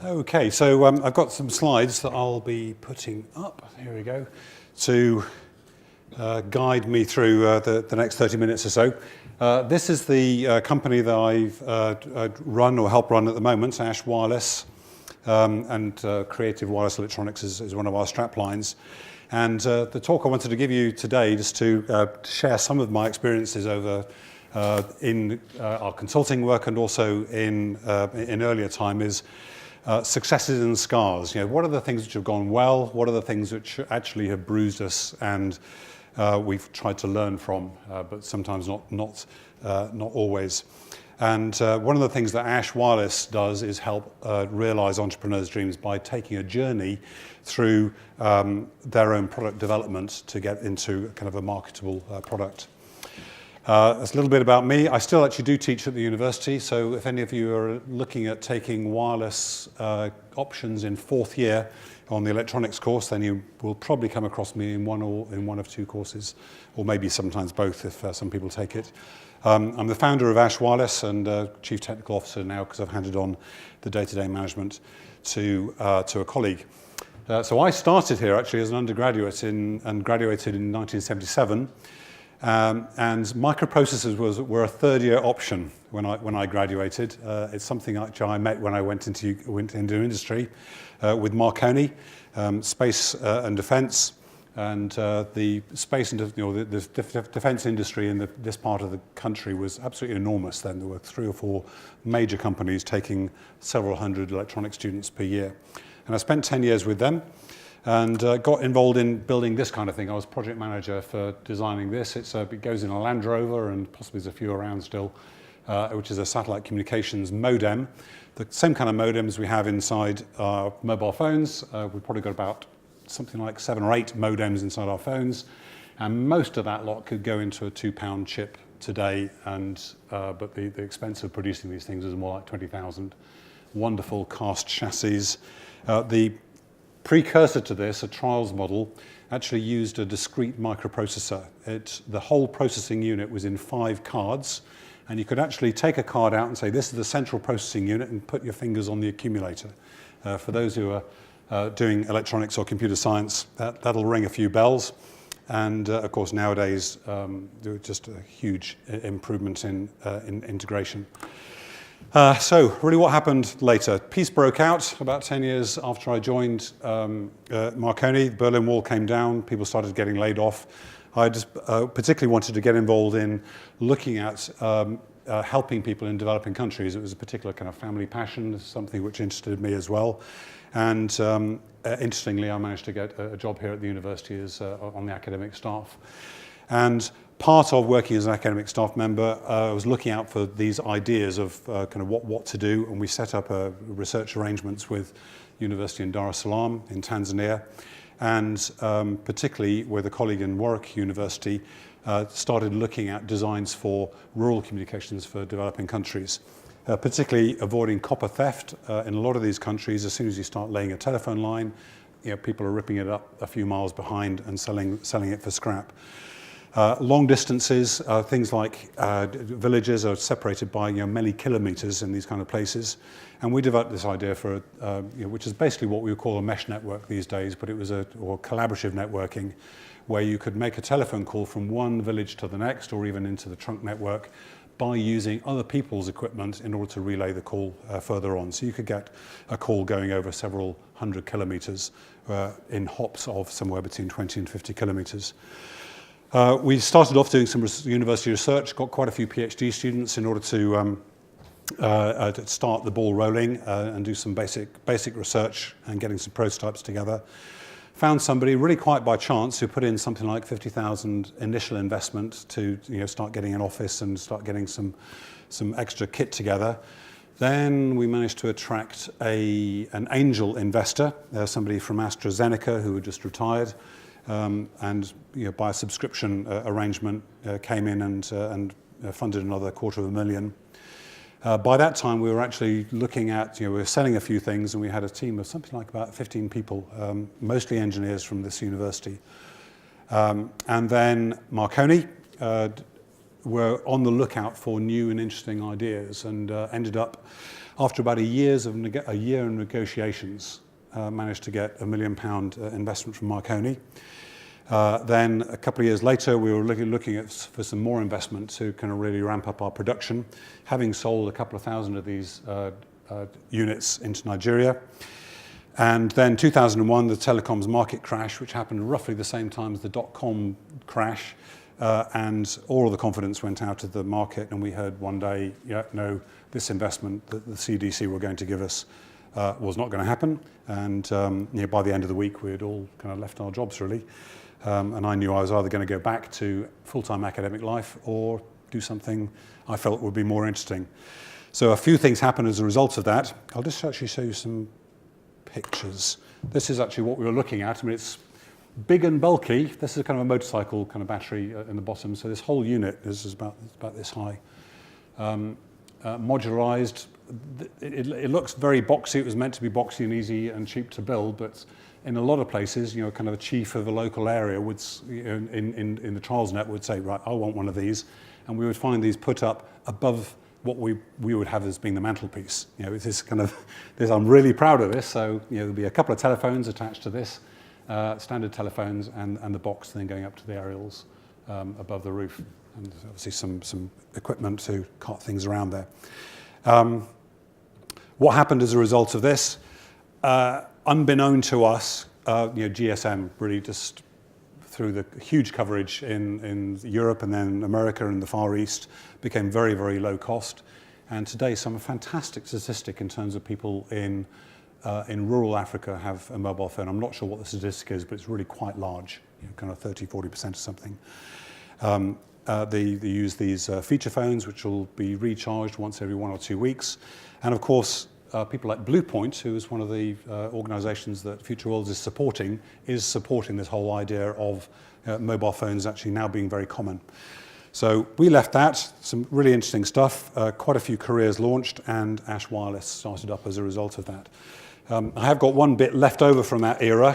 Okay, so I've got some slides that I'll be putting up, here we go, to guide me through the next 30 minutes or so. This is the company that I've run or help run at the moment, Ash Wireless, and Creative Wireless Electronics is one of our strap lines. And the talk I wanted to give you today, just to share some of my experiences over in our consulting work and also in earlier time, is successes and scars. You know, what are the things which have gone well? What are the things which actually have bruised us and we've tried to learn from, but sometimes not always. And one of the things that Ash Wireless does is help realize entrepreneurs' dreams by taking a journey through their own product development to get into kind of a marketable product. That's a little bit about me. I still actually do teach at the university, so if any of you are looking at taking wireless options in fourth year on the electronics course, then you will probably come across me in one of two courses, or maybe sometimes both if some people take it. I'm the founder of Ash Wireless and Chief Technical Officer now because I've handed on the day-to-day management to a colleague. So I started here actually as an undergraduate and graduated in 1977. And microprocessors were a third-year option when I graduated. It's something actually I met when I went into industry with Marconi, space and defence, and the space and the defence industry in this part of the country was absolutely enormous. Then there were 3 or 4 major companies taking several hundred electronic students per year, and I spent 10 years with them. And got involved in building this kind of thing. I was project manager for designing this. It goes in a Land Rover, and possibly there's a few around still, which is a satellite communications modem. The same kind of modems we have inside our mobile phones. We've probably got about something like 7 or 8 modems inside our phones, and most of that lot could go into a £2 chip today. And but the expense of producing these things is more like 20,000. Wonderful cast chassis. The precursor to this, a trials model, actually used a discrete microprocessor. The whole processing unit was in 5 cards, and you could actually take a card out and say, this is the central processing unit, and put your fingers on the accumulator. For those who are doing electronics or computer science, that'll ring a few bells. And of course, nowadays, there was just a huge improvement in integration. So really what happened later? Peace broke out about 10 years after I joined Marconi. The Berlin Wall came down, people started getting laid off. I just particularly wanted to get involved in looking at helping people in developing countries. It was a particular kind of family passion, something which interested me as well. And interestingly, I managed to get a job here at the university as on the academic staff. And part of working as an academic staff member, I was looking out for these ideas of kind of what to do, and we set up research arrangements with University in Dar es Salaam in Tanzania, and particularly with a colleague in Warwick University, started looking at designs for rural communications for developing countries, particularly avoiding copper theft. In a lot of these countries, as soon as you start laying a telephone line, people are ripping it up a few miles behind and selling it for scrap. Long distances, things like villages are separated by many kilometers in these kind of places, and we developed this idea for which is basically what we would call a mesh network these days, but it was or collaborative networking, where you could make a telephone call from one village to the next, or even into the trunk network, by using other people's equipment in order to relay the call further on. So you could get a call going over several hundred kilometers in hops of somewhere between 20 and 50 kilometers. We started off doing some university research, got quite a few PhD students in order to start the ball rolling and do some basic research and getting some prototypes together. Found somebody really quite by chance who put in something like 50,000 initial investment to start getting an office and start getting some extra kit together. Then we managed to attract an angel investor, somebody from AstraZeneca who had just retired. And by a subscription arrangement came in and funded another $250,000. By that time, we were actually looking at, we were selling a few things, and we had a team of something like about 15 people, mostly engineers from this university. And then Marconi were on the lookout for new and interesting ideas, and ended up, after about a year in negotiations, managed to get £1 million investment from Marconi. Then a couple of years later, we were looking for some more investment to kind of really ramp up our production, having sold a couple of thousand of these units into Nigeria. And then 2001, the telecoms market crash, which happened roughly the same time as the dot-com crash, and all of the confidence went out of the market, and we heard one day, yeah, no, this investment that the CDC were going to give us was not going to happen. And by the end of the week, we had all kind of left our jobs, really. And I knew I was either going to go back to full-time academic life or do something I felt would be more interesting. So a few things happened as a result of that. I'll just actually show you some pictures. This is actually what we were looking at. I mean, it's big and bulky. This is kind of a motorcycle kind of battery in the bottom. So this whole unit is about this high. Modularized. It looks very boxy. It was meant to be boxy and easy and cheap to build, but in a lot of places, kind of a chief of a local area would, in the trials net, would say, right, I want one of these, and we would find these put up above what we would have as being the mantelpiece. It's this kind of this. I'm really proud of this. So there'll be a couple of telephones attached to this, standard telephones, and the box then going up to the aerials above the roof, and obviously some equipment to cart things around there. What happened as a result of this? Unbeknown to us, GSM really just through the huge coverage in Europe and then America and the Far East became very, very low cost. And today, some fantastic statistic in terms of people in rural Africa have a mobile phone. I'm not sure what the statistic is, but it's really quite large, kind of 30-40% or something. They use these feature phones, which will be recharged once every 1 or 2 weeks. And of course, people like Bluepoint, who is one of the organizations that Future Worlds is supporting this whole idea of mobile phones actually now being very common. So we left that, some really interesting stuff, quite a few careers launched, and Ash Wireless started up as a result of that. I have got one bit left over from that era.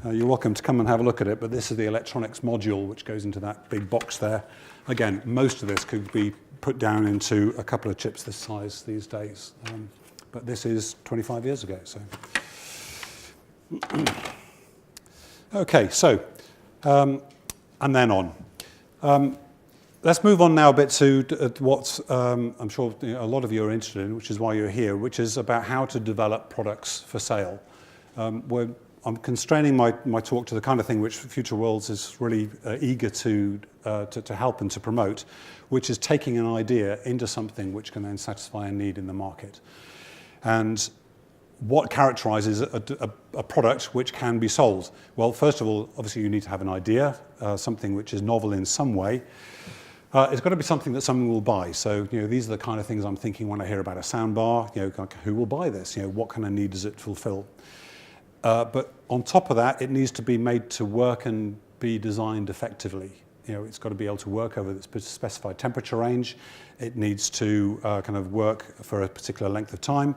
You're welcome to come and have a look at it, but this is the electronics module which goes into that big box there. Again, most of this could be put down into a couple of chips this size these days. But this is 25 years ago. So, okay, so and then on. Let's move on now a bit to what I'm sure a lot of you are interested in, which is why you're here, which is about how to develop products for sale. I'm constraining my talk to the kind of thing which Future Worlds is really eager to help and to promote, which is taking an idea into something which can then satisfy a need in the market. And what characterizes a product which can be sold? Well, first of all, obviously you need to have an idea, something which is novel in some way. It's got to be something that someone will buy. So, these are the kind of things I'm thinking when I hear about a soundbar. Who will buy this? What kind of need does it fulfill? But on top of that, it needs to be made to work and be designed effectively. It's got to be able to work over this specified temperature range. It needs to kind of work for a particular length of time.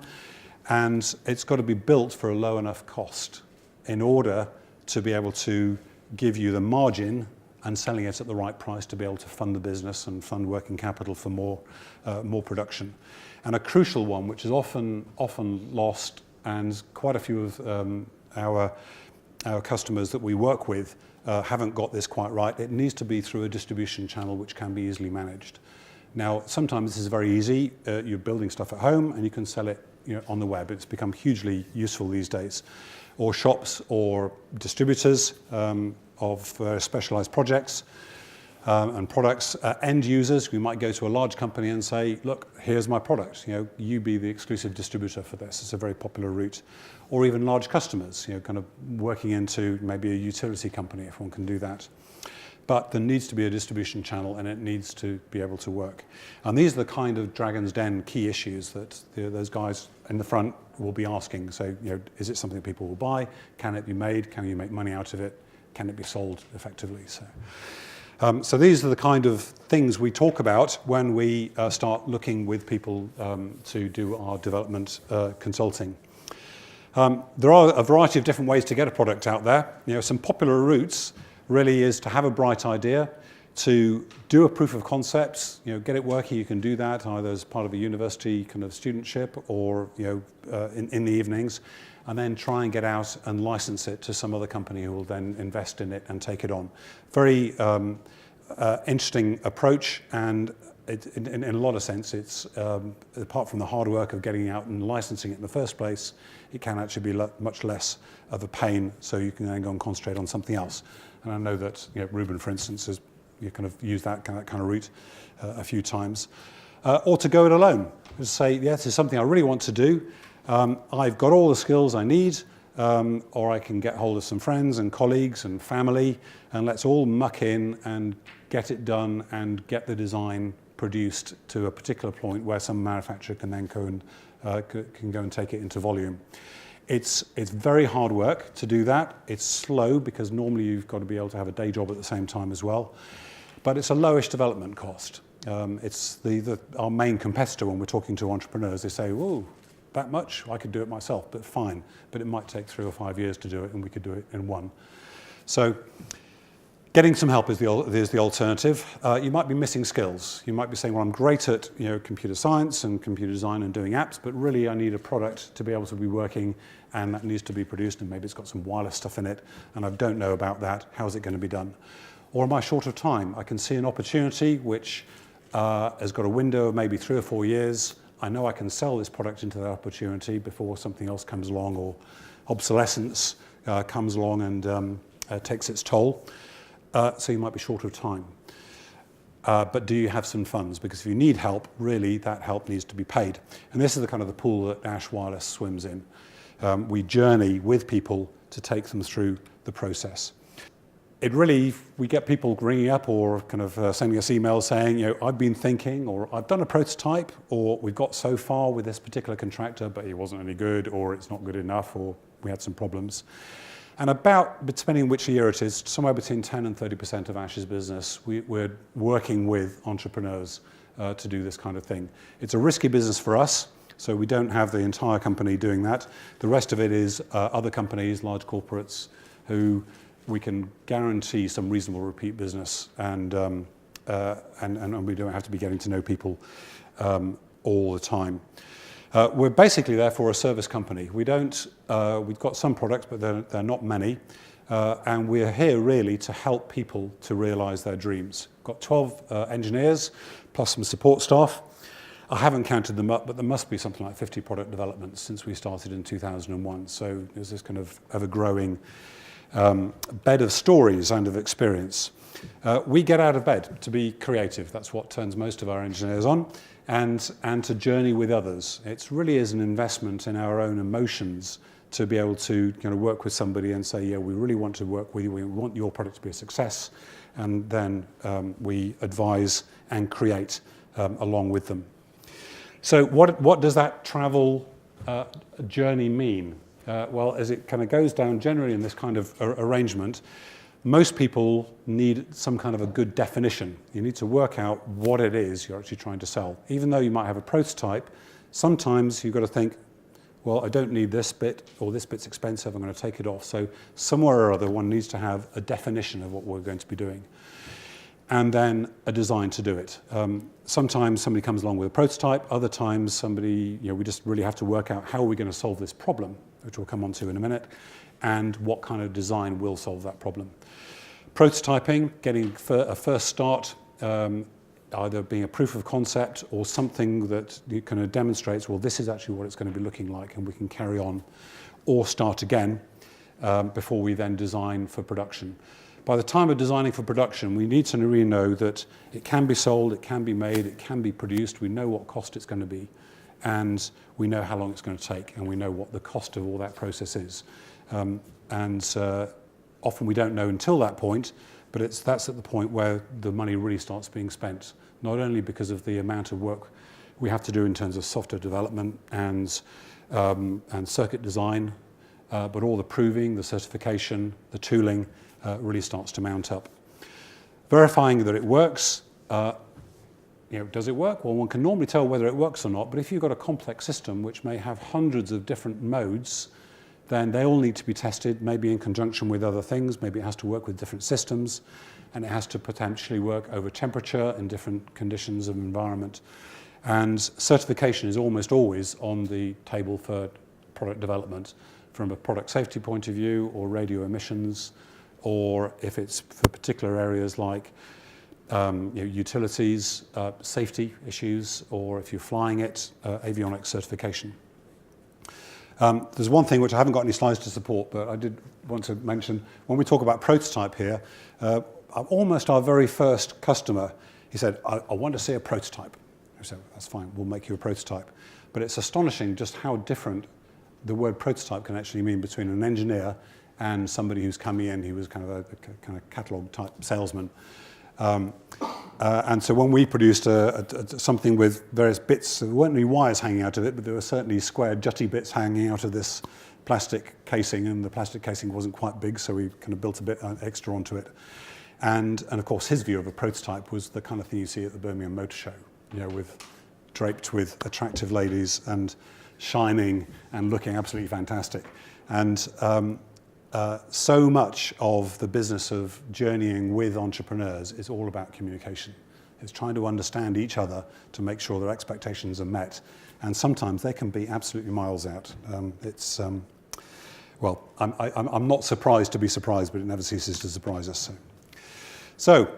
And it's got to be built for a low enough cost in order to be able to give you the margin and selling it at the right price to be able to fund the business and fund working capital for more production. And a crucial one, which is often lost, and quite a few of our customers that we work with haven't got this quite right. It needs to be through a distribution channel which can be easily managed. Now, sometimes this is very easy. You're building stuff at home and you can sell it on the web. It's become hugely useful these days. Or shops or distributors of specialized projects and products. End users, we might go to a large company and say, look, here's my product. You be the exclusive distributor for this. It's a very popular route. Or even large customers, kind of working into maybe a utility company, if one can do that. But there needs to be a distribution channel and it needs to be able to work. And these are the kind of Dragon's Den key issues that those guys in the front will be asking. So, is it something that people will buy? Can it be made? Can you make money out of it? Can it be sold effectively? So these are the kind of things we talk about when we start looking with people to do our development consulting. There are a variety of different ways to get a product out there. Some popular routes really is to have a bright idea, to do a proof of concept, get it working. You can do that either as part of a university kind of studentship or in the evenings, and then try and get out and license it to some other company who will then invest in it and take it on. Very interesting approach, and in a lot of sense, it's apart from the hard work of getting out and licensing it in the first place, it can actually be much less of a pain, so you can then go and concentrate on something else. And I know that Ruben, for instance, has kind of used that kind of route a few times. Or to go it alone, just say, yeah, this is something I really want to do. I've got all the skills I need, or I can get hold of some friends and colleagues and family, and let's all muck in and get it done and get the design produced to a particular point where some manufacturer can then go and take it into volume. It's very hard work to do that. It's slow because normally you've got to be able to have a day job at the same time as well. But it's a lowish development cost. It's our main competitor when we're talking to entrepreneurs. They say, "Whoa, that much? I could do it myself," but fine. But it might take 3 or 5 years to do it, and we could do it in one. So getting some help is the alternative. You might be missing skills. You might be saying, well, I'm great at computer science and computer design and doing apps, but really I need a product to be able to be working, and that needs to be produced, and maybe it's got some wireless stuff in it, and I don't know about that. How is it going to be done? Or am I short of time? I can see an opportunity which has got a window of maybe 3 or 4 years. I know I can sell this product into that opportunity before something else comes along, or obsolescence comes along and takes its toll. So you might be short of time. But do you have some funds? Because if you need help, really that help needs to be paid. And this is the kind of the pool that Ash Wireless swims in. We journey with people to take them through the process. We get people ringing up or kind of sending us emails saying, I've been thinking, or I've done a prototype, or we've got so far with this particular contractor, but he wasn't any good, or it's not good enough, or we had some problems. And about, depending on which year it is, somewhere between 10 and 30% of Ash's business, we're working with entrepreneurs to do this kind of thing. It's a risky business for us, so we don't have the entire company doing that. The rest of it is other companies, large corporates, who we can guarantee some reasonable repeat business, and we don't have to be getting to know people all the time. We're basically therefore a service company. We've got some products, but they're not many. And we're here really to help people to realize their dreams. Got 12 engineers, plus some support staff. I haven't counted them up, but there must be something like 50 product developments since we started in 2001. So there's this kind of ever-growing bed of stories and of experience. We get out of bed to be creative. That's what turns most of our engineers on. And to journey with others. It really is an investment in our own emotions to be able to work with somebody and say, yeah, we really want to work with you, we want your product to be a success, and then we advise and create along with them. So what does that travel journey mean? Well, as it kind of goes down generally in this kind of arrangement, most people need some kind of a good definition. You need to work out what it is you're actually trying to sell. Even though you might have a prototype, sometimes you've got to think, well, I don't need this bit, or this bit's expensive, I'm going to take it off. So somewhere or other, one needs to have a definition of what we're going to be doing, and then a design to do it. Sometimes somebody comes along with a prototype, other times we just really have to work out how are we going to solve this problem, which we'll come on to in a minute, and what kind of design will solve that problem. Prototyping, getting a first start, either being a proof of concept or something that kind of demonstrates, well, this is actually what it's going to be looking like, and we can carry on or start again before we then design for production. By the time of designing for production, we need to really know that it can be sold, it can be made, it can be produced, we know what cost it's going to be, and we know how long it's going to take, and we know what the cost of all that process is. Often we don't know until that point, but that's at the point where the money really starts being spent, not only because of the amount of work we have to do in terms of software development and circuit design, but all the proving, the certification, the tooling really starts to mount up. Verifying that it works, does it work? Well, one can normally tell whether it works or not, but if you've got a complex system which may have hundreds of different modes, then they all need to be tested, maybe in conjunction with other things. Maybe it has to work with different systems. and it has to potentially work over temperature in different conditions of environment. And certification is almost always on the table for product development from a product safety point of view, or radio emissions, or if it's for particular areas like utilities, safety issues, or if you're flying it, avionics certification. There's one thing which I haven't got any slides to support, but I did want to mention, when we talk about prototype here, almost our very first customer, he said, I want to see a prototype. I said, that's fine, we'll make you a prototype. But it's astonishing just how different the word prototype can actually mean between an engineer and somebody who's coming in, he was kind of a kind of catalogue type salesman. And so when we produced something with various bits, there weren't any wires hanging out of it, but there were certainly square jutty bits hanging out of this plastic casing, and the plastic casing wasn't quite big, so we kind of built a bit extra onto it. And of course, his view of a prototype was the kind of thing you see at the Birmingham Motor Show, draped with attractive ladies and shining and looking absolutely fantastic. And so much of the business of journeying with entrepreneurs is all about communication. It's trying to understand each other to make sure their expectations are met. And sometimes they can be absolutely miles out. I'm not surprised to be surprised, but it never ceases to surprise us. So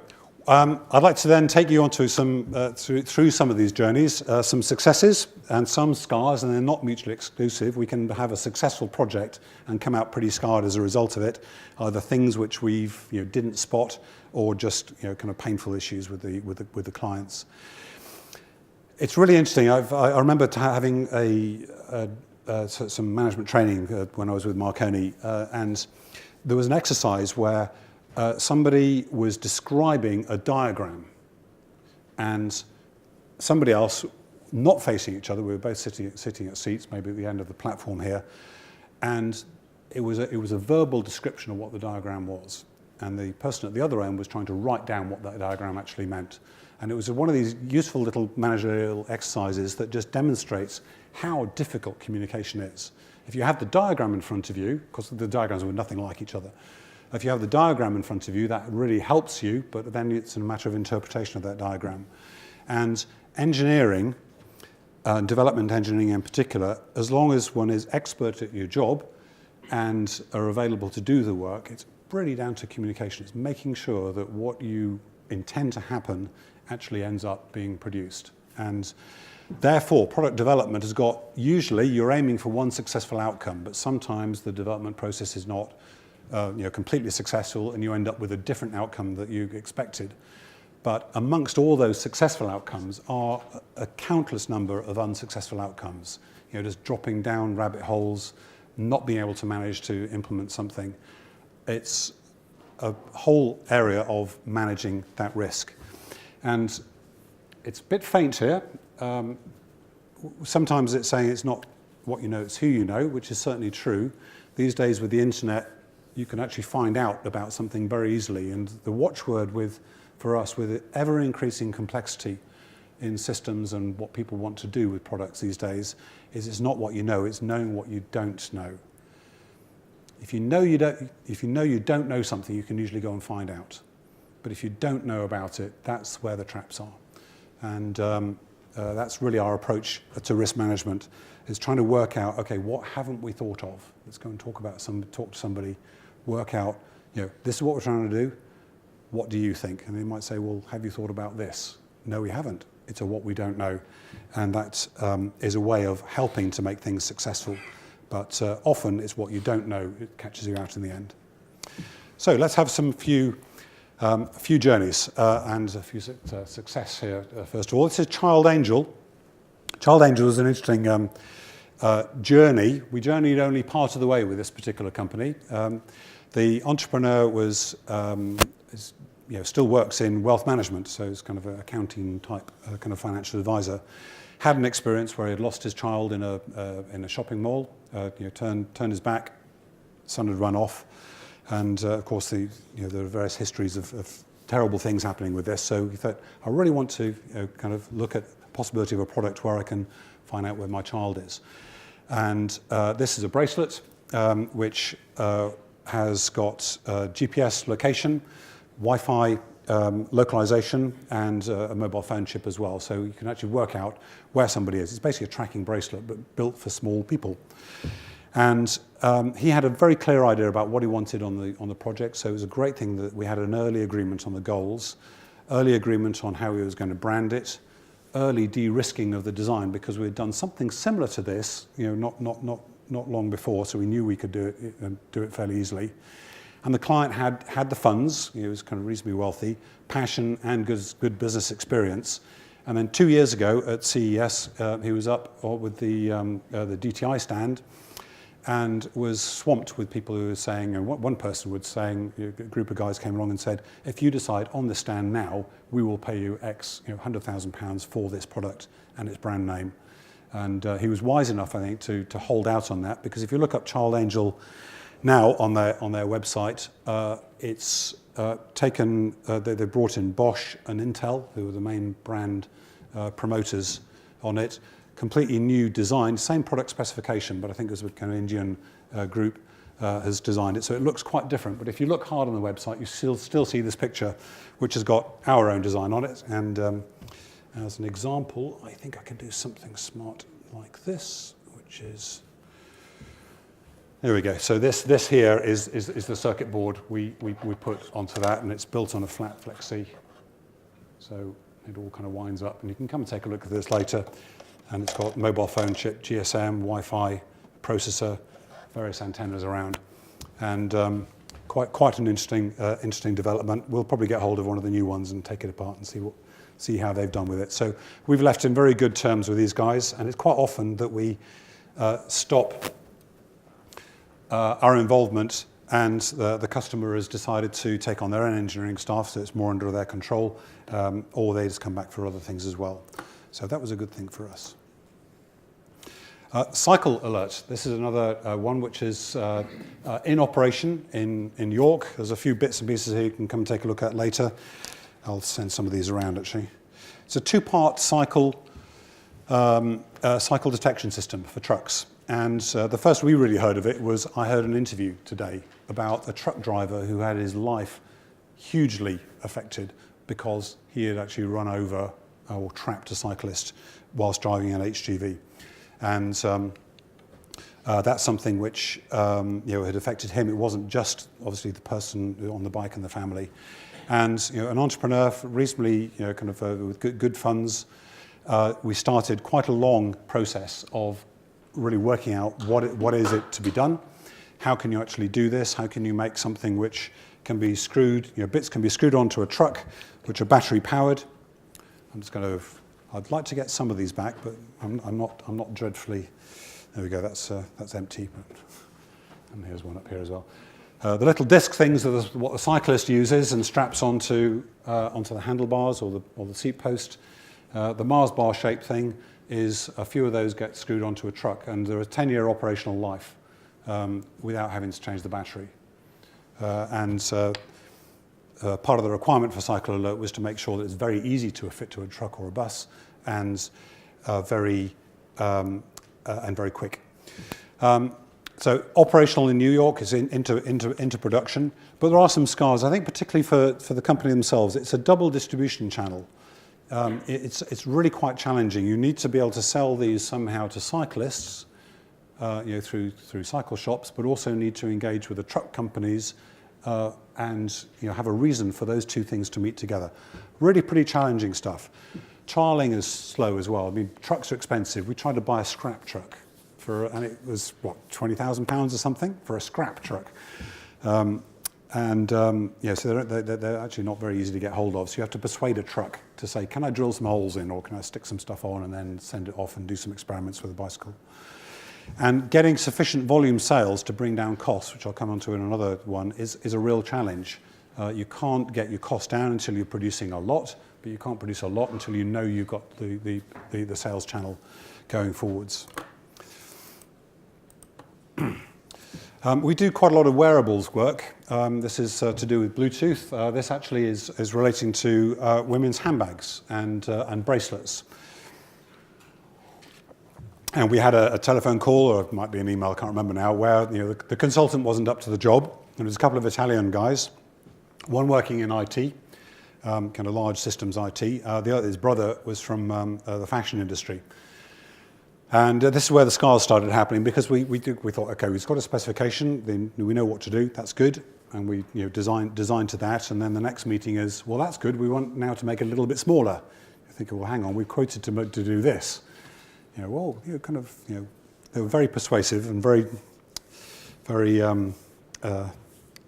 I'd like to then take you on to through some of these journeys, some successes and some scars, and they're not mutually exclusive. We can have a successful project and come out pretty scarred as a result of it, either things which we've didn't spot, or just kind of painful issues with the clients. It's really interesting. I remember having some management training when I was with Marconi, and there was an exercise where somebody was describing a diagram, and somebody else, not facing each other, we were both sitting at seats, maybe at the end of the platform here, and it was a verbal description of what the diagram was, and the person at the other end was trying to write down what that diagram actually meant. And it was one of these useful little managerial exercises that just demonstrates how difficult communication is. If you have the diagram in front of you, because the diagrams were nothing like each other, if you have the diagram in front of you, that really helps you, but then it's a matter of interpretation of that diagram. And engineering, development engineering in particular, as long as one is expert at your job and are available to do the work, it's really down to communication. It's making sure that what you intend to happen actually ends up being produced. And therefore, product development has got, usually you're aiming for one successful outcome, but sometimes the development process is not completely successful, and you end up with a different outcome that you expected. But amongst all those successful outcomes are a countless number of unsuccessful outcomes. Just dropping down rabbit holes, not being able to manage to implement something. It's a whole area of managing that risk. And it's a bit faint here. Sometimes it's saying it's not what you know, it's who you know, which is certainly true. These days with the internet, you can actually find out about something very easily. And the watchword for us, with ever-increasing complexity in systems and what people want to do with products these days, is it's not what you know, it's knowing what you don't know. If you know you don't know something, you can usually go and find out. But if you don't know about it, that's where the traps are. And that's really our approach to risk management, is trying to work out, okay, what haven't we thought of? Let's go and talk to somebody, work out, this is what we're trying to do. What do you think? And they might say, well, have you thought about this? No, we haven't. It's a what we don't know. And that is a way of helping to make things successful. But often it's what you don't know, it catches you out in the end. So let's have a few journeys and a few success here. First of all, this is Child Angel. Child Angel is an interesting journey. We journeyed only part of the way with this particular company. The entrepreneur still works in wealth management, so he's kind of an accounting type, kind of financial advisor. Had an experience where he had lost his child in a shopping mall. Turned his back, son had run off, and of course there are various histories of terrible things happening with this. So he thought, I really want to kind of look at the possibility of a product where I can find out where my child is. And this is a bracelet which has got GPS location, Wi-Fi localization, and a mobile phone chip as well. So you can actually work out where somebody is. It's basically a tracking bracelet, but built for small people. And he had a very clear idea about what he wanted on the project. So it was a great thing that we had an early agreement on the goals, early agreement on how he was going to brand it, early de-risking of the design, because we had done something similar to this, not long before, so we knew we could do it fairly easily. And the client had the funds. He was kind of reasonably wealthy, passion, and good business experience. And then 2 years ago at CES, he was up with the DTI stand, and was swamped with people who were saying, and one person was saying, a group of guys came along and said, if you decide on the stand now, we will pay you X, £100,000 for this product and its brand name. And he was wise enough, I think, to hold out on that, because if you look up Child Angel now on their website, it's taken, they brought in Bosch and Intel, who were the main brand promoters on it. Completely new design, same product specification, but I think it was a kind of Indian group has designed it. So it looks quite different, but if you look hard on the website, you still see this picture, which has got our own design on it. And as an example, I think I can do something smart like this, which is, there we go. So this here is the circuit board we put onto that, and it's built on a flat flexi. So it all kind of winds up, and you can come and take a look at this later. And it's got mobile phone chip, GSM, Wi-Fi, processor, various antennas around, and quite an interesting development. We'll probably get hold of one of the new ones and take it apart and see how they've done with it. So we've left in very good terms with these guys, and it's quite often that we stop our involvement, and the customer has decided to take on their own engineering staff, so it's more under their control, or they just come back for other things as well. So that was a good thing for us. Cycle Alert. This is another one which is in operation in York. There's a few bits and pieces here you can come and take a look at later. I'll send some of these around, actually. It's a two-part cycle detection system for trucks. And the first we really heard of it was, I heard an interview today about a truck driver who had his life hugely affected because he had actually run over or trapped a cyclist whilst driving an HGV. And that's something which had affected him. It wasn't just, obviously, the person on the bike and the family. And an entrepreneur, reasonably, with good funds, we started quite a long process of really working out what is it to be done, how can you actually do this, how can you make something which can be screwed, bits can be screwed onto a truck which are battery powered. I'd like to get some of these back, but I'm not dreadfully. There we go. That's empty. And here's one up here as well. The little disc things are what the cyclist uses and straps onto the handlebars or the seat post. The Mars bar shaped thing is a few of those get screwed onto a truck, and they're a 10-year operational life without having to change the battery. Part of the requirement for Cycle Alert was to make sure that it's very easy to fit to a truck or a bus, and very quick. So operational in New York is into production, but there are some scars. I think particularly for the company themselves, it's a double distribution channel. It's really quite challenging. You need to be able to sell these somehow to cyclists, through cycle shops, but also need to engage with the truck companies. And have a reason for those two things to meet together. Really pretty challenging stuff. Trialing is slow as well. I mean, trucks are expensive. We tried to buy a scrap truck and it was, £20,000 or something for a scrap truck. So they're actually not very easy to get hold of. So you have to persuade a truck to say, can I drill some holes in, or can I stick some stuff on and then send it off and do some experiments with a bicycle? And getting sufficient volume sales to bring down costs, which I'll come on to in another one, is a real challenge. You can't get your cost down until you're producing a lot, but you can't produce a lot until you know you've got the sales channel going forwards. We do quite a lot of wearables work. This is to do with Bluetooth. This actually is relating to women's handbags and bracelets. And we had a telephone call, or it might be an email, I can't remember now, where the consultant wasn't up to the job. There was a couple of Italian guys one working in IT, kind of large systems IT. His brother was from the fashion industry. And this is where the scars started happening, because we thought, okay, we've got a specification, then we know what to do, that's good, and we design to that. And then the next meeting is, well, that's good, we want now to make it a little bit smaller. You think, well, hang on, we've quoted to do this. They were very persuasive and very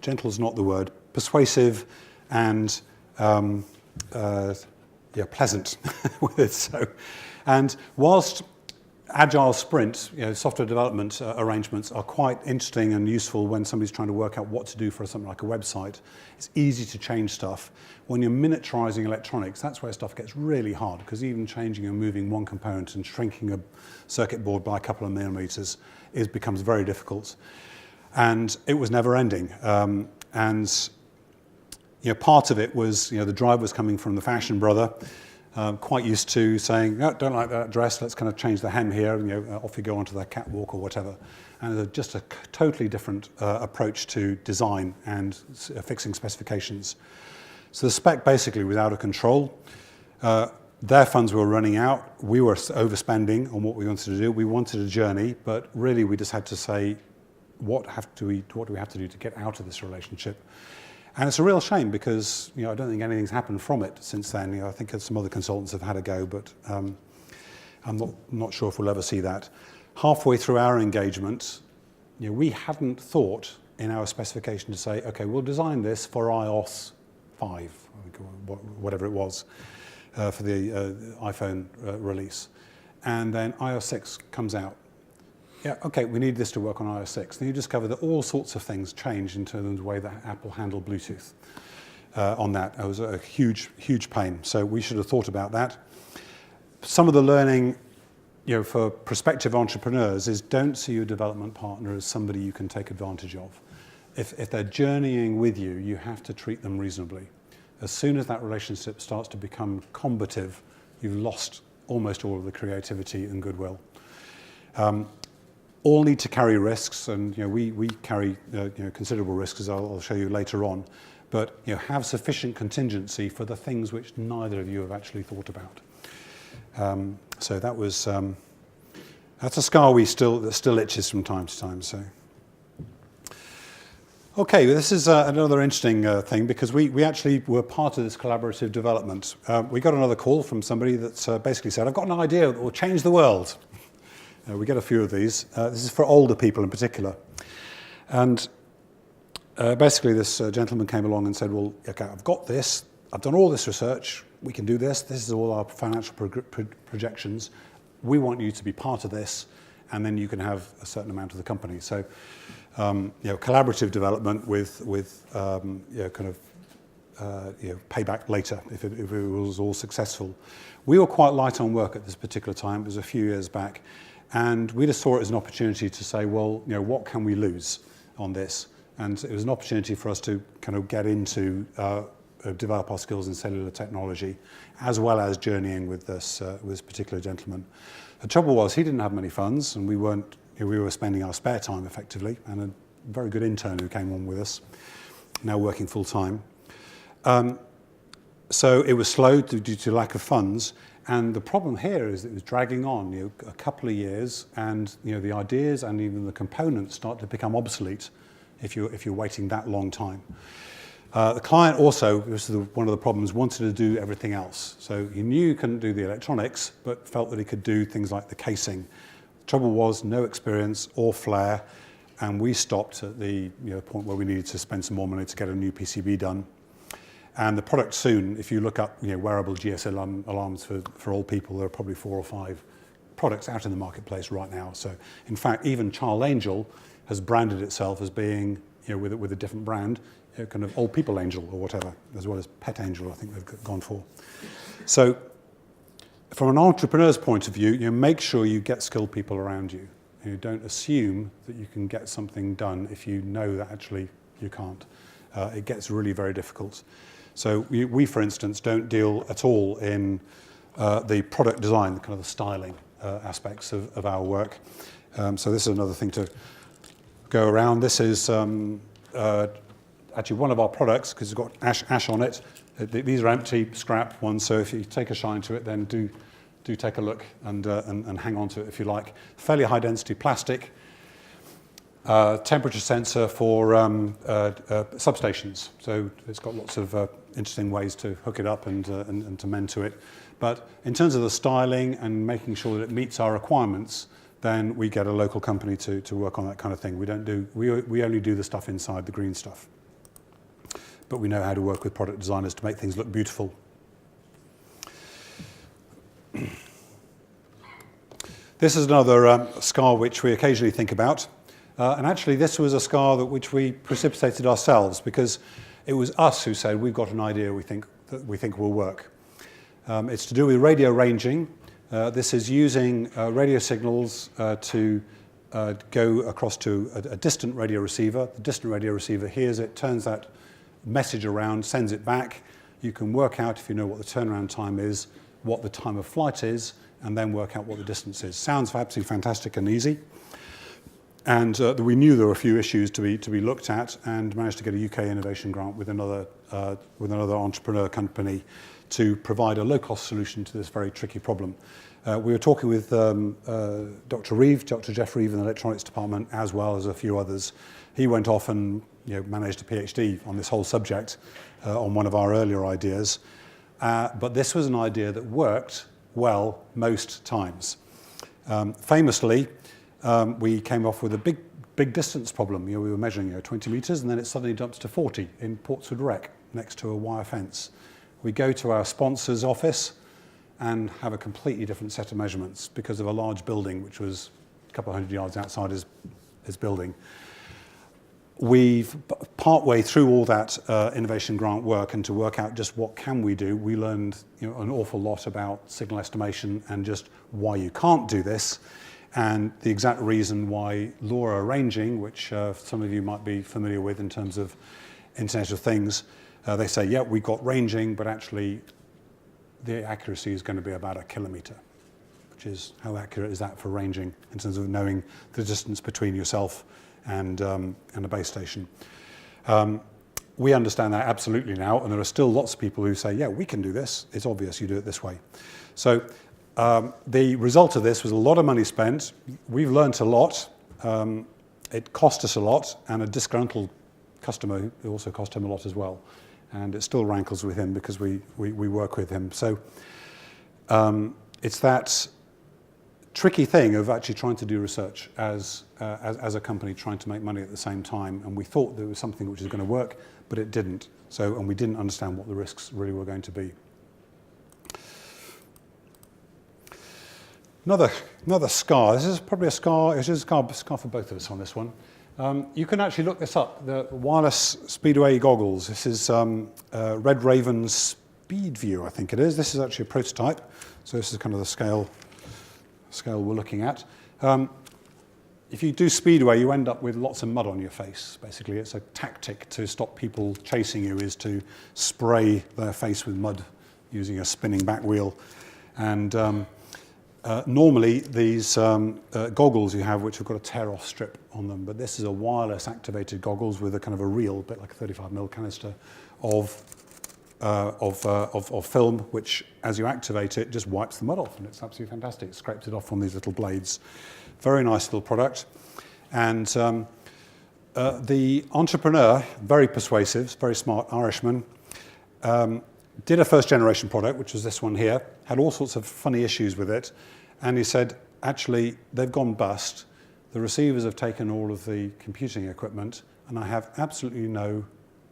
gentle is not the word, persuasive and pleasant with it. So, and whilst agile sprint, software development arrangements are quite interesting and useful when somebody's trying to work out what to do for something like a website. It's easy to change stuff. When you're miniaturizing electronics, that's where stuff gets really hard, because even changing and moving one component and shrinking a circuit board by a couple of millimeters becomes very difficult. And it was never ending. Part of it was, the drive was coming from the fashion brother, quite used to saying, no, don't like that dress, let's kind of change the hem here, off you go onto the catwalk or whatever. And just a totally different approach to design and fixing specifications. So the spec basically was out of control. Their funds were running out. We were overspending on what we wanted to do. We wanted a journey, but really we just had to say, what do we have to do to get out of this relationship? And it's a real shame, because I don't think anything's happened from it since then. I think some other consultants have had a go, but I'm not sure if we'll ever see that. Halfway through our engagement, we hadn't thought in our specification to say, okay, we'll design this for iOS 5, whatever it was, for the iPhone release. And then iOS 6 comes out. Yeah, okay, we need this to work on iOS 6. Then you discover that all sorts of things changed in terms of the way that Apple handled Bluetooth on that. It was a huge, huge pain. So we should have thought about that. Some of the learning, for prospective entrepreneurs is, don't see your development partner as somebody you can take advantage of. If they're journeying with you, you have to treat them reasonably. As soon as that relationship starts to become combative, you've lost almost all of the creativity and goodwill. All need to carry risks, and we carry considerable risks, as I'll show you later on. But have sufficient contingency for the things which neither of you have actually thought about. So that was that's a scar that still itches from time to time. So. Okay, this is another interesting thing, because we actually were part of this collaborative development. We got another call from somebody that basically said, I've got an idea that will change the world. We get a few of these. This is for older people in particular. And basically this gentleman came along and said, well, okay, I've got this. I've done all this research. We can do this. This is all our financial projections. We want you to be part of this, and then you can have a certain amount of the company. So, collaborative development with payback later if it was all successful. We were quite light on work at this particular time. It was a few years back. And we just saw it as an opportunity to say, well, what can we lose on this? And it was an opportunity for us to kind of get into, develop our skills in cellular technology, as well as journeying with this particular gentleman. The trouble was, he didn't have many funds, and we were spending our spare time effectively, and a very good intern who came on with us, now working full time. So it was slow due to lack of funds. And the problem here is that it was dragging on, a couple of years, and the ideas and even the components start to become obsolete if you're waiting that long time. The client also, this is one of the problems, wanted to do everything else. So he knew he couldn't do the electronics, but felt that he could do things like the casing. The trouble was, no experience or flair, and we stopped at the point where we needed to spend some more money to get a new PCB done. And the product soon, if you look up wearable GSM alarms for old people, there are probably 4 or 5 products out in the marketplace right now. So in fact, even Child Angel has branded itself as being with a different brand, kind of Old People Angel or whatever, as well as Pet Angel, I think they've gone for. So from an entrepreneur's point of view, make sure you get skilled people around you. Don't assume that you can get something done if you know that actually you can't. It gets really very difficult. So we, for instance, don't deal at all in the product design, kind of the styling aspects of our work. So this is another thing to go around. This is actually one of our products, because it's got ash on it. These are empty scrap ones, so if you take a shine to it, then do take a look and hang on to it if you like. Fairly high density plastic, temperature sensor for substations. So it's got lots of interesting ways to hook it up and to mend to it. But in terms of the styling and making sure that it meets our requirements, then we get a local company to work on that kind of thing. We only do the stuff inside, the green stuff. But we know how to work with product designers to make things look beautiful. This is another scar which we occasionally think about. And actually this was a scar which we precipitated ourselves, because it was us who said, we've got an idea we think will work. It's to do with radio ranging. This is using radio signals to go across to a distant radio receiver. The distant radio receiver hears it, turns that message around, sends it back. You can work out, if you know what the turnaround time is, what the time of flight is, and then work out what the distance is. Sounds absolutely fantastic and easy. And we knew there were a few issues to be looked at, and managed to get a UK innovation grant with another entrepreneur company to provide a low-cost solution to this very tricky problem. We were talking with Dr. Reeve, Dr. Jeff Reeve in the electronics department, as well as a few others. He went off and managed a PhD on this whole subject on one of our earlier ideas. But this was an idea that worked well most times. Famously, we came off with a big distance problem. We were measuring 20 meters, and then it suddenly jumps to 40 in Portswood Rec, next to a wire fence. We go to our sponsor's office and have a completely different set of measurements because of a large building which was a couple of hundred yards outside his building. We've partway through all that innovation grant work, and to work out just what can we do, we learned an awful lot about signal estimation and just why you can't do this, and the exact reason why LoRa ranging, which some of you might be familiar with in terms of Internet of Things, they say, yeah, we've got ranging, but actually the accuracy is going to be about 1 kilometer, which is, how accurate is that for ranging in terms of knowing the distance between yourself and a base station. We understand that absolutely now, and there are still lots of people who say, yeah, we can do this. It's obvious you do it this way. So the result of this was a lot of money spent. We've learned a lot. It cost us a lot, and a disgruntled customer who also cost him a lot as well. And it still rankles with him because we work with him. So it's that tricky thing of actually trying to do research as a company trying to make money at the same time. And we thought there was something which was going to work, but it didn't. And we didn't understand what the risks really were going to be. Another scar. This is probably a scar. It is a scar for both of us on this one. You can actually look this up. The wireless Speedway goggles. This is Red Raven Speed View, I think it is. This is actually a prototype. So this is kind of the scale we're looking at. If you do Speedway, you end up with lots of mud on your face, basically. It's a tactic to stop people chasing you, is to spray their face with mud using a spinning back wheel. And normally these goggles you have, which have got a tear-off strip on them, but this is a wireless activated goggles with a kind of a reel, a bit like a 35mm canister of film, which as you activate it just wipes the mud off, and it's absolutely fantastic. It scrapes it off on these little blades. Very nice little product. And the entrepreneur, very persuasive, very smart Irishman, did a first generation product, which was this one here, had all sorts of funny issues with it, and he said, actually, they've gone bust. The receivers have taken all of the computing equipment, and I have absolutely no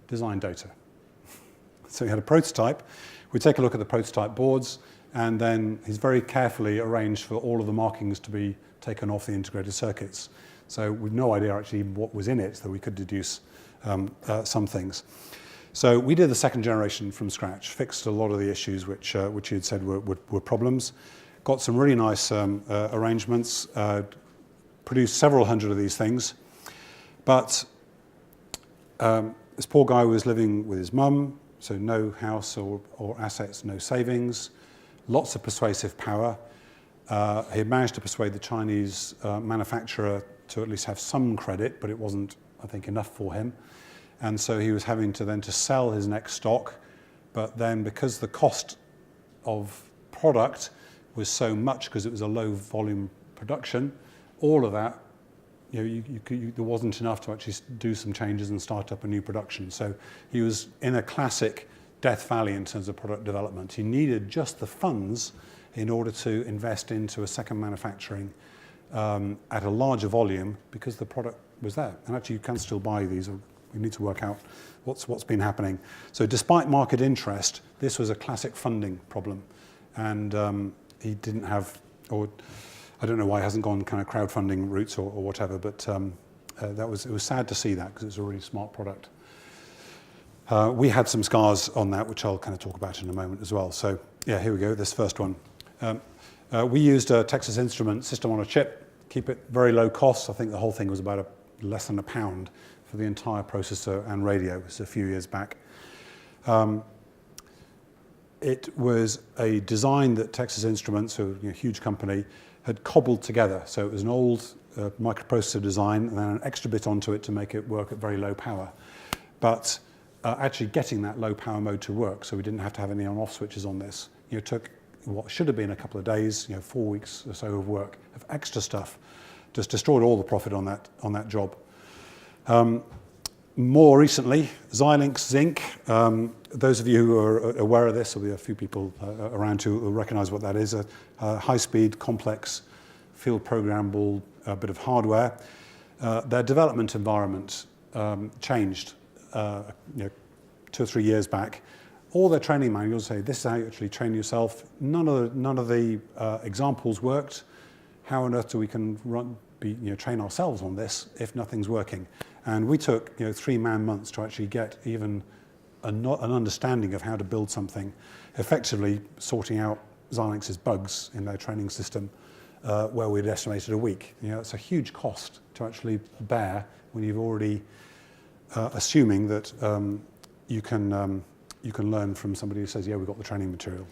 design data. So he had a prototype. We take a look at the prototype boards, and then he's very carefully arranged for all of the markings to be taken off the integrated circuits. So we've no idea actually what was in it, so we could deduce some things. So we did the second generation from scratch, fixed a lot of the issues which he had said were problems, got some really nice arrangements, produced several hundred of these things. But this poor guy was living with his mum, so no house or assets, no savings, lots of persuasive power. He had managed to persuade the Chinese manufacturer to at least have some credit, but it wasn't, I think, enough for him. And so he was having to then to sell his next stock, but then because the cost of product was so much because it was a low volume production, all of that, there wasn't enough to actually do some changes and start up a new production. So he was in a classic Death Valley in terms of product development. He needed just the funds in order to invest into a second manufacturing at a larger volume because the product was there. And actually you can still buy these. We need to work out what's been happening. So despite market interest, this was a classic funding problem. And he didn't have, or I don't know why he hasn't gone kind of crowdfunding routes or whatever, but it was sad to see that because it was a really smart product. We had some scars on that, which I'll kind of talk about in a moment as well. So yeah, here we go, this first one. We used a Texas Instruments system on a chip, keep it very low cost. I think the whole thing was about less than £1 for the entire processor and radio. It was a few years back. It was a design that Texas Instruments, a huge company, had cobbled together. So it was an old microprocessor design and then an extra bit onto it to make it work at very low power. But actually getting that low power mode to work, so we didn't have to have any on-off switches on this, took what should have been a couple of days, 4 weeks or so of work, of extra stuff. Just destroyed all the profit on that job. More recently, Xilinx Zinc. Those of you who are aware of this, there'll be a few people around who will recognize what that is, a high-speed, complex, field programmable bit of hardware. Their development environment changed 2 or 3 years back. All their training manuals say this is how you actually train yourself. None of the examples worked. How on earth do we can train ourselves on this if nothing's working? And we took 3 man-months to actually get even an understanding of how to build something, effectively sorting out Xilinx's bugs in their training system, where we'd estimated a week. It's a huge cost to actually bear when you've already assuming that you can learn from somebody who says, yeah, we've got the training material.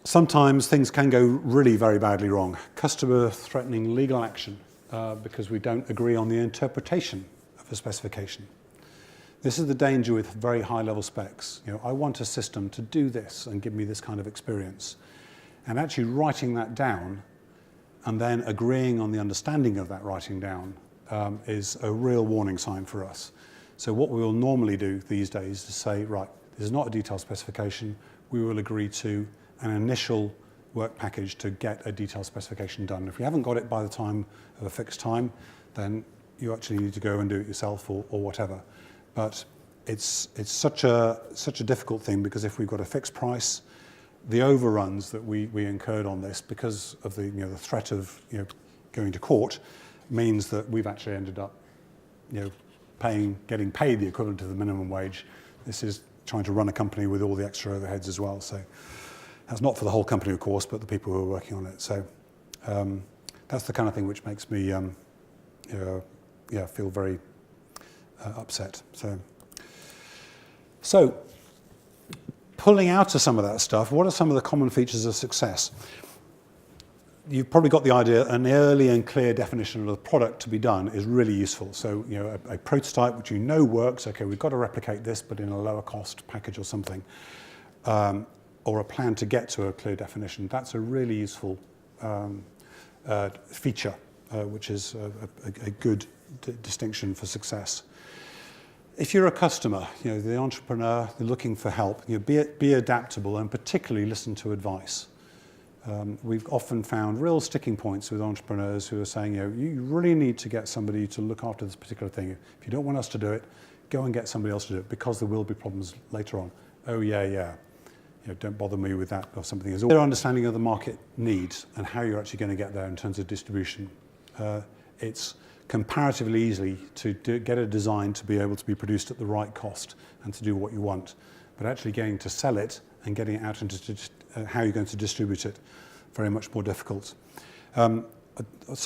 Sometimes things can go really very badly wrong. Customer threatening legal action because we don't agree on the interpretation of a specification. This is the danger with very high-level specs. I want a system to do this and give me this kind of experience. And actually writing that down and then agreeing on the understanding of that writing down is a real warning sign for us. So what we will normally do these days is say, right, this is not a detailed specification. We will agree to an initial work package to get a detailed specification done. If you haven't got it by the time of a fixed time, then you actually need to go and do it yourself or whatever. But it's such a difficult thing because if we've got a fixed price, the overruns that we incurred on this because of the threat of going to court means that we've actually ended up getting paid the equivalent of the minimum wage. This is trying to run a company with all the extra overheads as well. So that's not for the whole company, of course, but the people who are working on it. So that's the kind of thing which makes me feel very upset. So pulling out of some of that stuff, what are some of the common features of success? You've probably got the idea, an early and clear definition of the product to be done is really useful. So, a prototype which works, okay, we've got to replicate this, but in a lower cost package or something, or a plan to get to a clear definition. That's a really useful feature, which is a good distinction for success. If you're a customer, the entrepreneur, you're looking for help, be adaptable and particularly listen to advice. We've often found real sticking points with entrepreneurs who are saying, you really need to get somebody to look after this particular thing. If you don't want us to do it, go and get somebody else to do it because there will be problems later on. Oh, yeah. Don't bother me with that or something. There's their understanding of the market needs and how you're actually going to get there in terms of distribution. It's comparatively easy to get a design to be able to be produced at the right cost and to do what you want. But actually getting to sell it and getting it out into how you're going to distribute it, very much more difficult. Some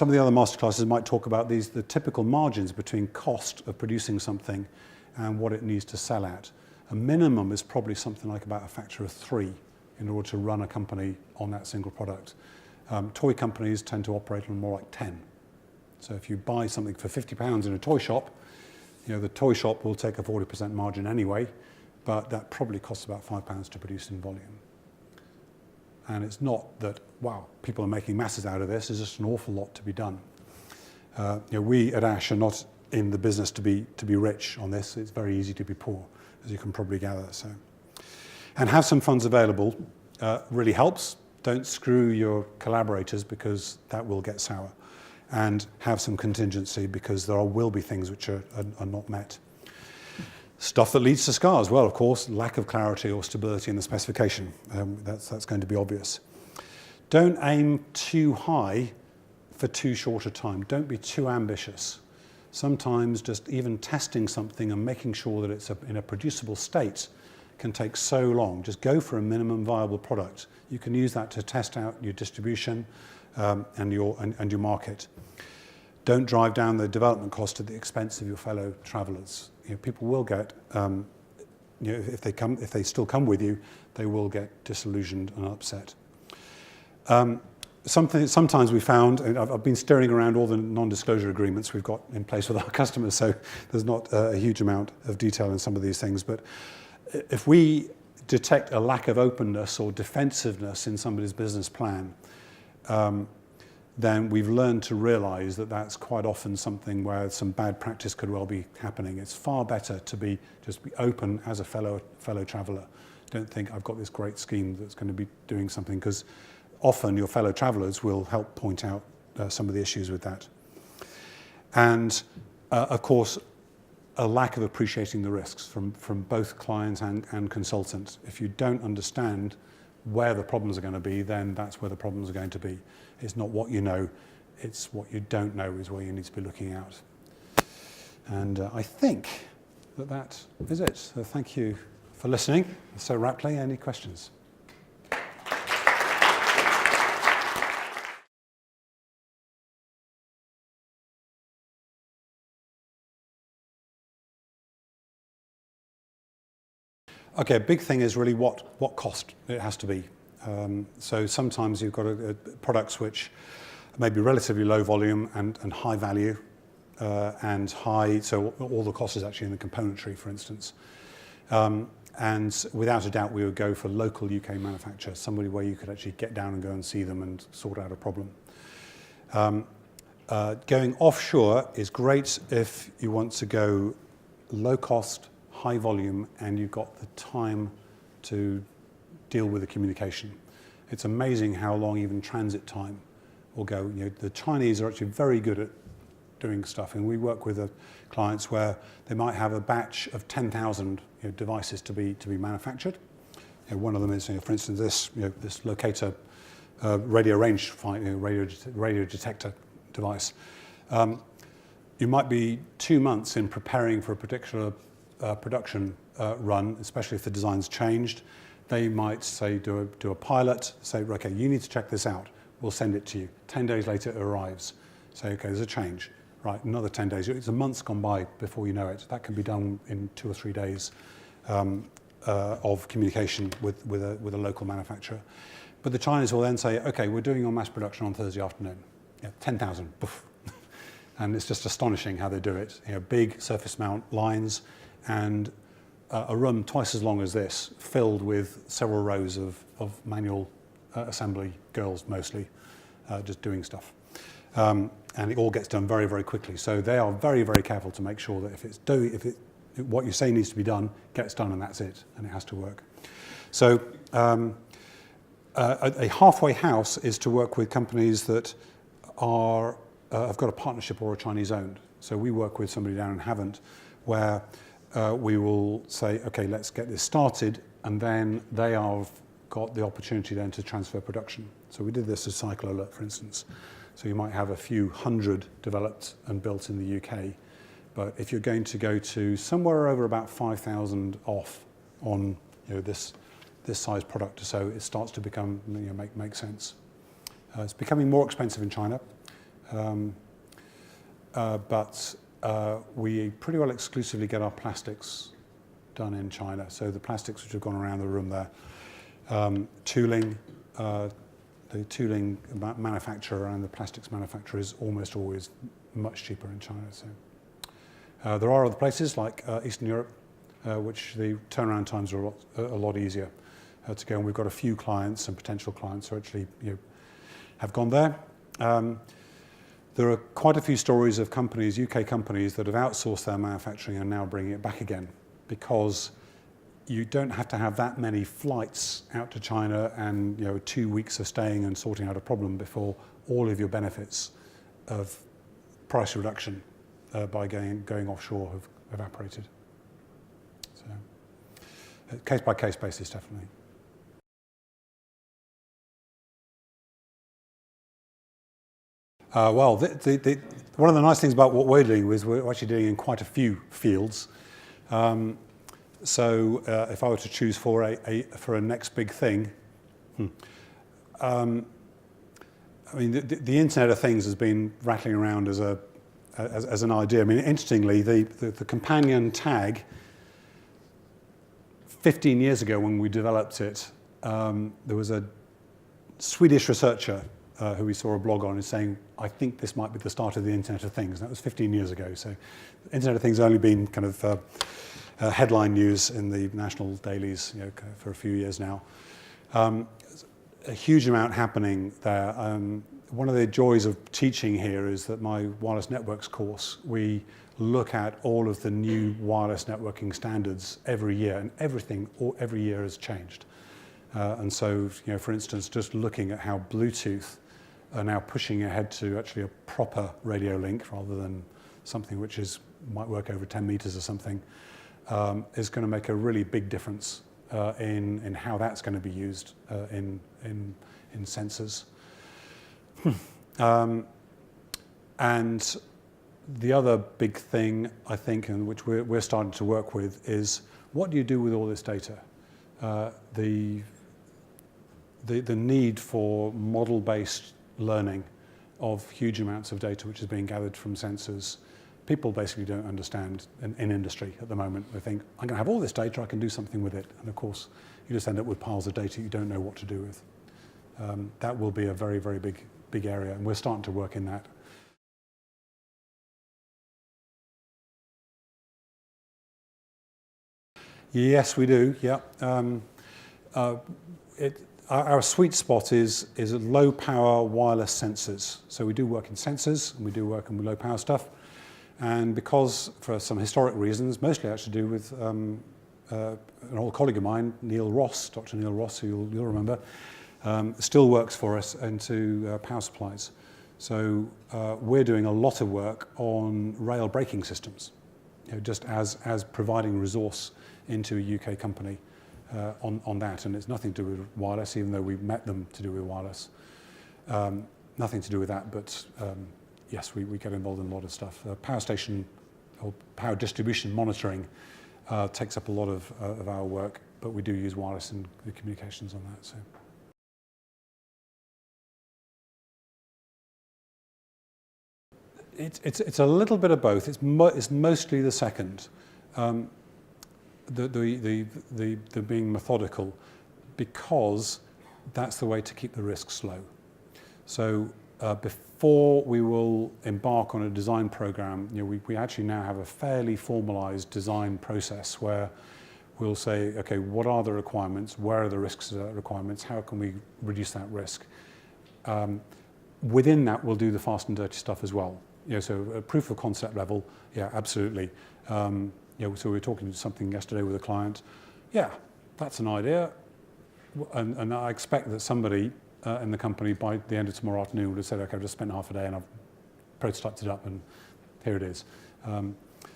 of the other masterclasses might talk about the typical margins between cost of producing something and what it needs to sell at. A minimum is probably something like about a factor of 3 in order to run a company on that single product. Toy companies tend to operate on more like 10. So if you buy something for £50 in a toy shop, the toy shop will take a 40% margin anyway, but that probably costs about £5 to produce in volume. And it's not that, wow, people are making masses out of this. There's just an awful lot to be done. We at Ash are not in the business to be rich on this. It's very easy to be poor, as you can probably gather. So, and have some funds available really helps. Don't screw your collaborators, because that will get sour. And have some contingency, because there will be things which are not met. Stuff that leads to scars. Well, of course, lack of clarity or stability in the specification. That's going to be obvious. Don't aim too high for too short a time. Don't be too ambitious. Sometimes just even testing something and making sure that it's in a producible state can take so long. Just go for a minimum viable product. You can use that to test out your distribution and your market. Don't drive down the development cost at the expense of your fellow travellers. People will get, if they still come with you, they will get disillusioned and upset. Sometimes we found, and I've been stirring around all the non-disclosure agreements we've got in place with our customers, so there's not a huge amount of detail in some of these things, but if we detect a lack of openness or defensiveness in somebody's business plan, then we've learned to realize that that's quite often something where some bad practice could well be happening. It's far better to just be open as a fellow traveller. Don't think I've got this great scheme that's going to be doing something, because often your fellow travellers will help point out some of the issues with that. And of course, a lack of appreciating the risks from both clients and consultants. If you don't understand where the problems are going to be, then that's where the problems are going to be. It's not what you know, it's what you don't know is where you need to be looking out. And I think that is it. So thank you for listening. So Rapley, any questions? Okay, a big thing is really what cost it has to be. So sometimes you've got products which may be relatively low volume and high value and high, so all the cost is actually in the componentry, for instance. And without a doubt, we would go for local UK manufacturer, somebody where you could actually get down and go and see them and sort out a problem. Going offshore is great if you want to go low cost, high volume, and you've got the time to deal with the communication. It's amazing how long even transit time will go. The Chinese are actually very good at doing stuff, and we work with clients where they might have a batch of 10,000 devices to be manufactured. One of them is, for instance, this locator radio range radio detector device. You might be 2 months in preparing for a particular production run, especially if the design's changed. They might say, do a pilot, say, okay, you need to check this out. We'll send it to you. 10 days later, it arrives. Say, okay, there's a change. Right, another 10 days. It's a month's gone by before you know it. That can be done in 2 or 3 days of communication with a local manufacturer. But the Chinese will then say, okay, we're doing your mass production on Thursday afternoon. 10,000, poof. And it's just astonishing how they do it. Big surface mount lines, and a room twice as long as this, filled with several rows of manual assembly girls, mostly, just doing stuff. And it all gets done very, very quickly. So they are very, very careful to make sure that if what you say needs to be done, gets done, and that's it, and it has to work. So a halfway house is to work with companies that have got a partnership or a Chinese owned. So we work with somebody down in Havant, where we will say, okay, let's get this started, and then they have got the opportunity then to transfer production. So we did this with Cycle Alert, for instance. So you might have a few hundred developed and built in the UK, but if you're going to go to somewhere over about 5,000 off on this size product or so, it starts to become make sense. It's becoming more expensive in China, but we pretty well exclusively get our plastics done in China. So the plastics which have gone around the room there, tooling, the tooling manufacturer and the plastics manufacturer is almost always much cheaper in China. So there are other places like Eastern Europe, which the turnaround times are a lot easier to go. And we've got a few clients and potential clients who actually have gone there. There are quite a few stories of companies, UK companies, that have outsourced their manufacturing and now bringing it back again, because you don't have to have that many flights out to China and 2 weeks of staying and sorting out a problem before all of your benefits of price reduction by going offshore have evaporated. So, case by case basis, definitely. Well, one of the nice things about what we're doing is we're actually doing in quite a few fields. So if I were to choose for a next big thing, I mean, the Internet of Things has been rattling around as an idea. I mean, interestingly, the companion tag, 15 years ago when we developed it, there was a Swedish researcher who we saw a blog on, is saying, I think this might be the start of the Internet of Things. That was 15 years ago. So the Internet of Things has only been kind of headline news in the national dailies for a few years now. A huge amount happening there. One of the joys of teaching here is that my wireless networks course, we look at all of the new wireless networking standards every year, and everything every year has changed. And so, for instance, just looking at how Bluetooth are now pushing ahead to actually a proper radio link rather than something which might work over 10 meters or something, is going to make a really big difference in how that's going to be used in sensors. And the other big thing, I think, and which we're starting to work with, is what do you do with all this data? The need for model-based learning of huge amounts of data which is being gathered from sensors. People basically don't understand in industry at the moment. They think, I'm going to have all this data, I can do something with it. And of course, you just end up with piles of data you don't know what to do with. That will be a very, very big area, and we're starting to work in that. Yes, we do, yeah. Our sweet spot is low power wireless sensors. So we do work in sensors, and we do work in low power stuff. And because, for some historic reasons, mostly actually to do with an old colleague of mine, Neil Ross, Dr. Neil Ross, who you'll remember, still works for us into power supplies. So we're doing a lot of work on rail braking systems, just as providing resource into a UK company on that. And it's nothing to do with wireless, even though we've met them to do with wireless. Nothing to do with that, but yes, we get involved in a lot of stuff. Power station or power distribution monitoring takes up a lot of our work, but we do use wireless in the communications on that. So. It's a little bit of both. It's mostly the second. The being methodical, because that's the way to keep the risks low. So before we will embark on a design program, we actually now have a fairly formalized design process where we'll say, okay, what are the requirements? Where are the risks requirements? How can we reduce that risk? Within that, we'll do the fast and dirty stuff as well. So at proof of concept level, yeah, absolutely. So we were talking something yesterday with a client. Yeah, that's an idea. And I expect that somebody in the company by the end of tomorrow afternoon would have said, okay, I've just spent half a day and I've prototyped it up and here it is.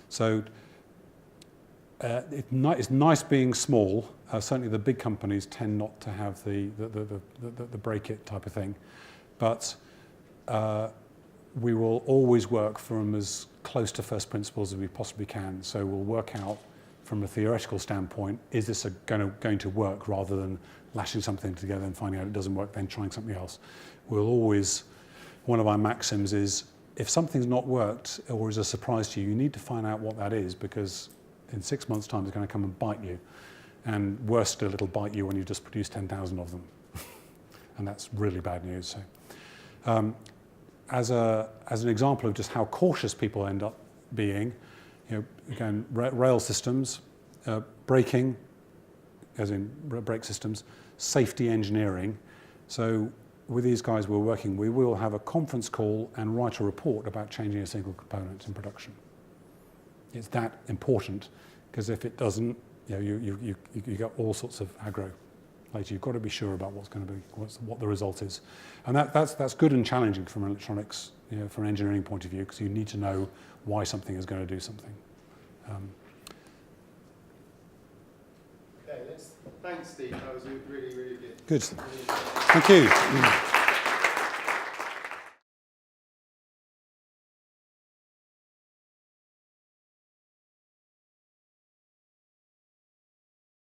So it's nice being small. Certainly the big companies tend not to have the break it type of thing. But we will always work from as close to first principles as we possibly can. So we'll work out from a theoretical standpoint, is this going to work, rather than lashing something together and finding out it doesn't work, then trying something else. We'll always, one of our maxims is, if something's not worked or is a surprise to you, you need to find out what that is, because in 6 months' time it's going to come and bite you. And worse still, it'll bite you when you've just produced 10,000 of them. and that's really bad news. So, as an example of just how cautious people end up being, again, rail systems, braking, as in brake systems, safety engineering. So with these guys we're working, we will have a conference call and write a report about changing a single component in production. It's that important, because if it doesn't, you get all sorts of aggro later. You've got to be sure about what's going to be, what the result is, and that's good and challenging from electronics, from an engineering point of view, because you need to know why something is going to do something. Okay, thanks, Steve. That was really, really good. Good. Thank you.